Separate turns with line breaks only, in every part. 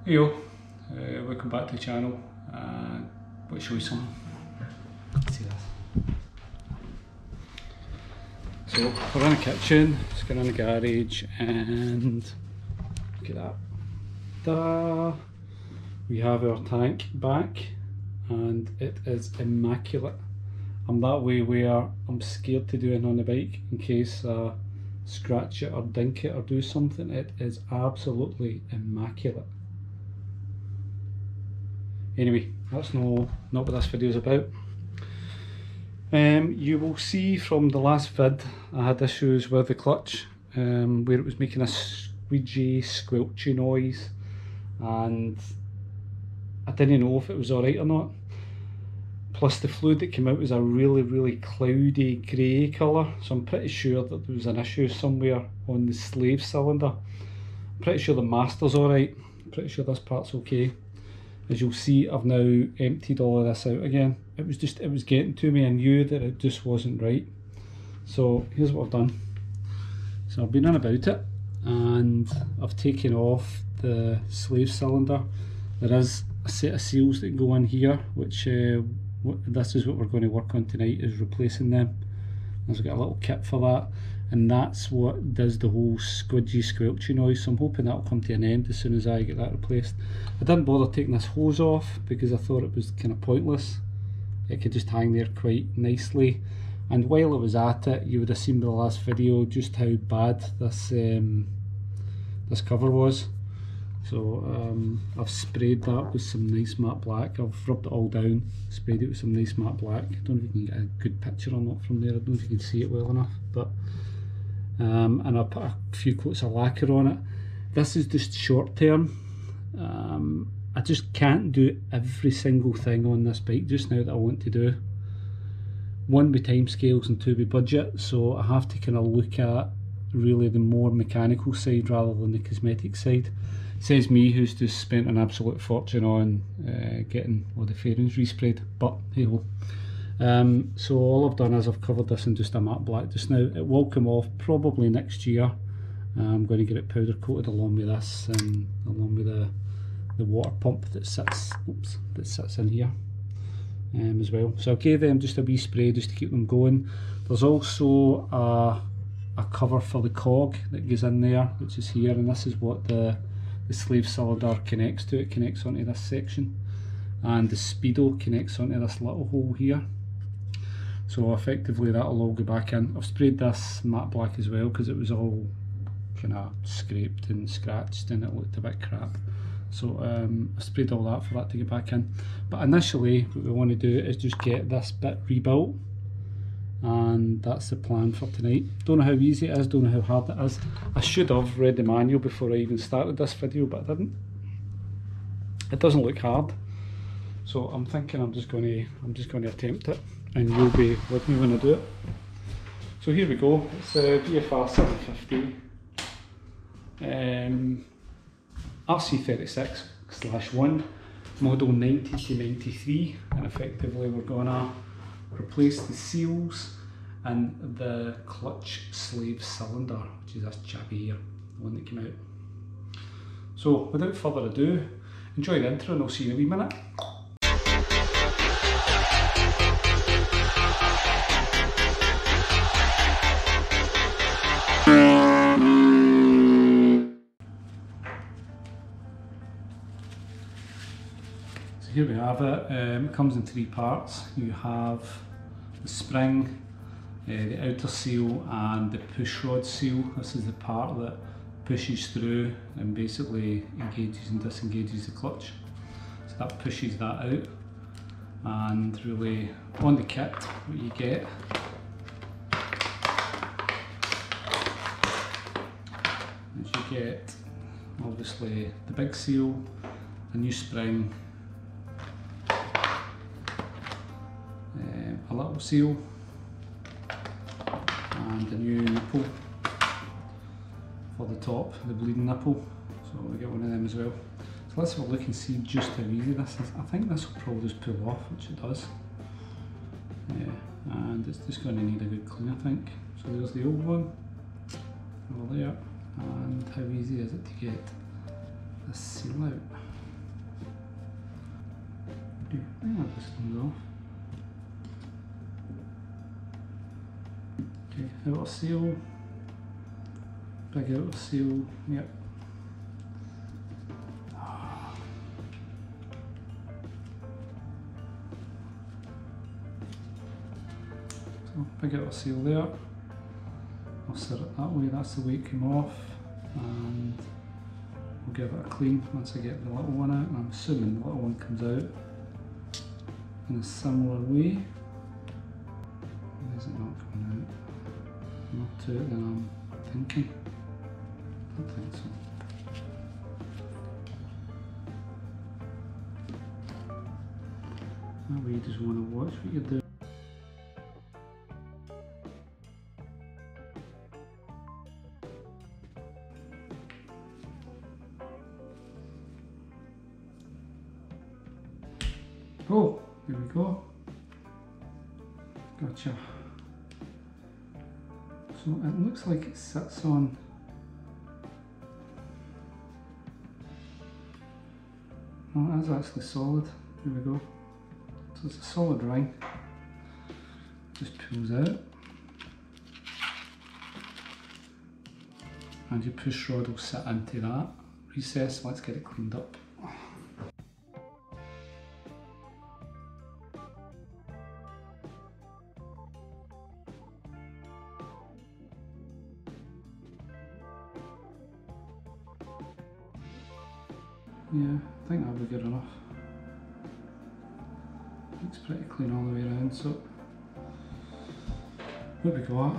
Hey yo, welcome back to the channel. Want to show you something. See this. So we're in the kitchen, let's get in the garage and look at that. Ta-da! We have our tank back and it is immaculate. I'm that way where I'm scared to do it on the bike in case I scratch it or dink it or do something. It is absolutely immaculate. Anyway, that's not what this video is about. You will see from the last vid I had issues with the clutch where it was making a squeaky, squelchy noise and I didn't know if it was alright or not. Plus the fluid that came out was a really cloudy grey colour, so I'm pretty sure that there was an issue somewhere on the slave cylinder. I'm pretty sure the master's alright, I'm pretty sure this part's okay. As you'll see, I've now emptied all of this out again. It was getting to me. I knew that it just wasn't right. So here's what I've done. So I've been in about it and I've taken off the slave cylinder. There is a set of seals that go in here, which this is what we're going to work on tonight, is replacing them. I've got a little kit for that, and that's what does the whole squidgy squelchy noise, so I'm hoping that'll come to an end as soon as I get that replaced. I didn't bother taking this hose off because I thought it was kind of pointless. It could just hang there quite nicely, and while I was at it, you would have seen in the last video just how bad this this cover was. So I've sprayed that with some nice matte black. I've rubbed it all down, sprayed it with some nice matte black. I don't know if you can get a good picture or not from there, I don't know if you can see it well enough, but and I'll put a few coats of lacquer on it. This is just short term. I just can't do every single thing on this bike just now that I want to do. One, with time scales, and two, with budget, so I have to kind of look at really the more mechanical side rather than the cosmetic side. Says me, who's just spent an absolute fortune on getting all the fairings resprayed, but hey ho. So all I've done is I've covered this in just a matte black just now. It will come off probably next year. I'm going to get it powder coated along with this and along with the water pump that sits in here as well. So I gave them just a wee spray just to keep them going. There's also a cover for the cog that goes in there, which is here, and this is what the slave cylinder connects to. It connects onto this section, and the speedo connects onto this little hole here. So effectively that'll all go back in. I've sprayed this matte black as well because it was all kind of scraped and scratched and it looked a bit crap. So I sprayed all that for that to get back in. But initially what we want to do is just get this bit rebuilt, and that's the plan for tonight. Don't know how easy it is, don't know how hard it is. I should have read the manual before I even started this video, but I didn't. It doesn't look hard, so I'm thinking I'm just going to attempt it, and you'll be with me when I do it. So here we go. It's a VFR750 RC36/1 model 90 to 93, and effectively we're gonna replace the seals and the clutch slave cylinder, which is this chappy here, the one that came out. So without further ado, enjoy the intro and I'll see you in a wee minute. Here we have it. It comes in three parts. You have the spring, the outer seal and the push rod seal. This is the part that pushes through and basically engages and disengages the clutch. So that pushes that out, and really on the kit what you get is you get obviously the big seal, a new spring, a little seal and a new nipple for the top, the bleeding nipple, so we get one of them as well. So let's have a look and see just how easy this is. I think this will probably just pull off, which it does. Yeah, and it's just going to need a good clean, I think. So there's the old one over there, and how easy is it to get this seal out? I think that just comes off. Okay, outer seal, big outer seal, yep. So big outer seal there. I'll set it that way, that's the way it came off, and we'll give it a clean once I get the little one out, and I'm assuming the little one comes out in a similar way. Why is it not coming out? More to it than I'm thinking. I don't think so. That way you just want to watch what you're doing. Oh, there we go. Gotcha. So it looks like it sits on. Oh, that's actually solid. There we go. So it's a solid ring. Just pulls out. And your push rod will sit into that recess. Let's get it cleaned up. Yeah, I think that'll be good enough. Looks pretty clean all the way around, so what we got?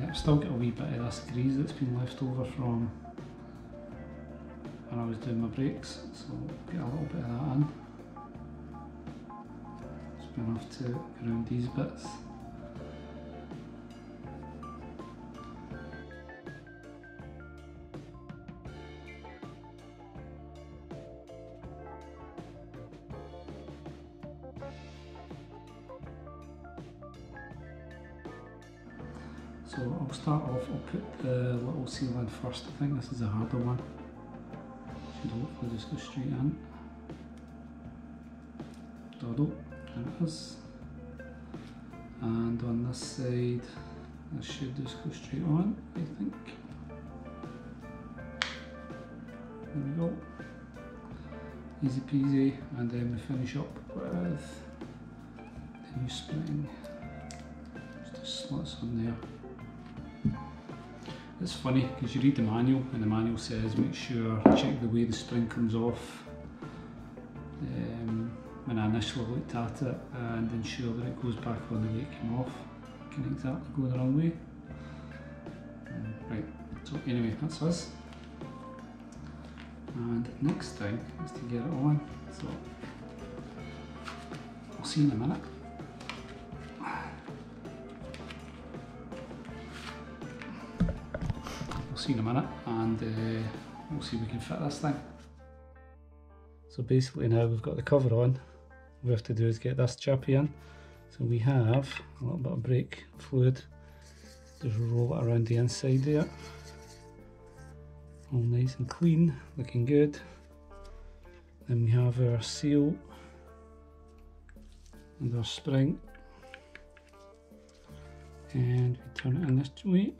I've still got a wee bit of this grease that's been left over from when I was doing my brakes, so get a little bit of that in. Just enough to ground these bits. So I'll start off, I'll put the little seal in first. I think this is a harder one. Should hopefully just go straight in. Doddle, there it is. And on this side, this should just go straight on, I think. There we go. Easy peasy, and then we finish up with the new spring. Just the slots on there. It's funny because you read the manual and the manual says make sure, check the way the string comes off when I initially looked at it, and ensure that it goes back on the way it came off. It can exactly go the wrong way. Right, so anyway, that's us. And next thing is to get it on, so I'll see you in a minute. See in a minute, and we'll see if we can fit this thing. So basically now we've got the cover on, what we have to do is get this chappy in. So we have a little bit of brake fluid, just roll it around the inside there, all nice and clean, looking good. Then we have our seal and our spring, and we turn it in this way.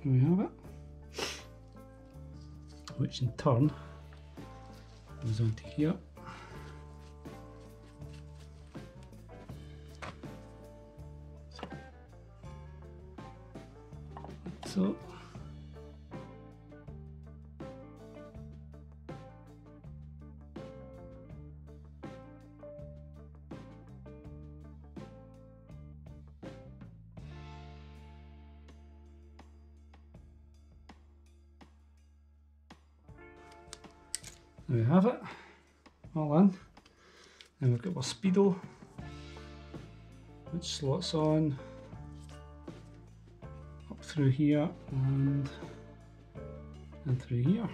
Here we have it, which in turn goes onto here. So there we have it, all in. Then we've got our speedo, which slots on up through here and through here.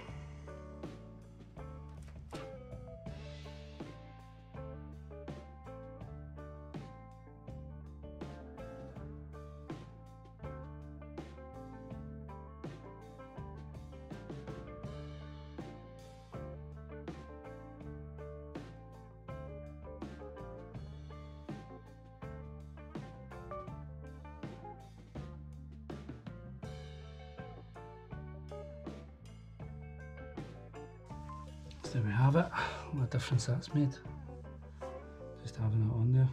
So there we have it. What a difference that's made. Just having it on there.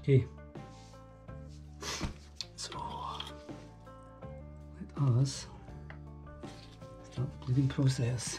Okay. So let us start the bleeding process.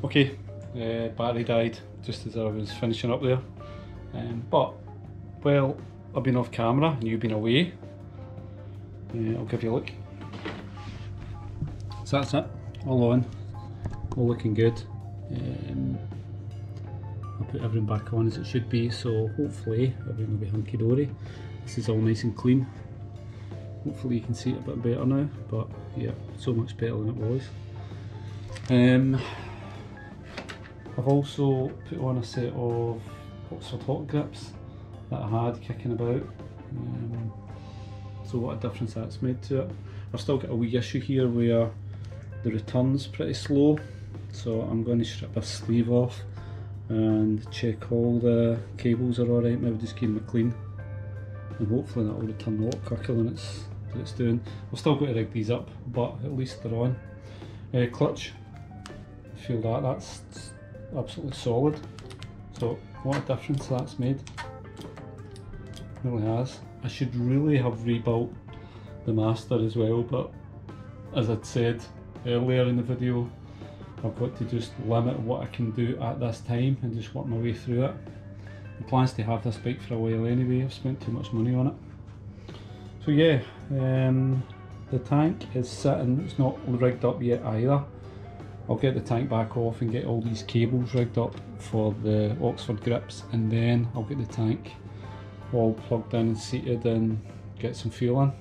Okay, battery died just as I was finishing up there, but well, I've been off camera and you've been away. I'll give you a look. So that's it, all on, all looking good. I'll put everything back on as it should be, so hopefully everything will be hunky dory. This is all nice and clean. Hopefully you can see it a bit better now, but yeah, so much better than it was. I've also put on a set of Oxford hot grips that I had kicking about, so what a difference that's made to it. I've still got a wee issue here where the return's pretty slow, so I'm going to strip this sleeve off and check all the cables are alright, maybe just keep them clean, and hopefully that will return a lot quicker than it's doing. I've still got to rig these up, but at least they're on. Clutch, I feel that's absolutely solid, so what a difference that's made. It really has. I should really have rebuilt the master as well, but as I'd said earlier in the video, I've got to just limit what I can do at this time and just work my way through it. The plan's to have this bike for a while anyway. I've spent too much money on it. So yeah, the tank is sitting, it's not rigged up yet either. I'll get the tank back off and get all these cables rigged up for the Oxford grips, and then I'll get the tank all plugged in and seated and get some fuel in.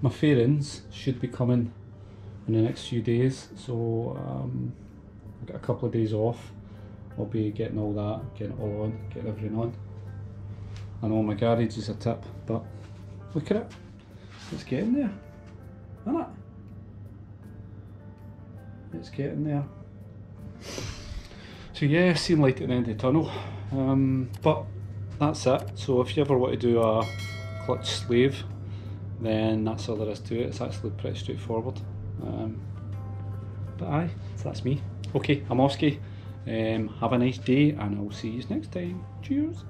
My fairings should be coming in the next few days, so I've got a couple of days off. I'll be getting all that, getting it all on, getting everything on. I know my garage is a tip, but look at it, it's getting there, isn't it? It's getting there. So yeah, seeing light at the end of the tunnel, but that's it. So if you ever want to do a clutch slave, then that's all there is to it. It's actually pretty straightforward. But aye, so that's me. Okay, I'm Oski. Have a nice day and I'll see you next time. Cheers.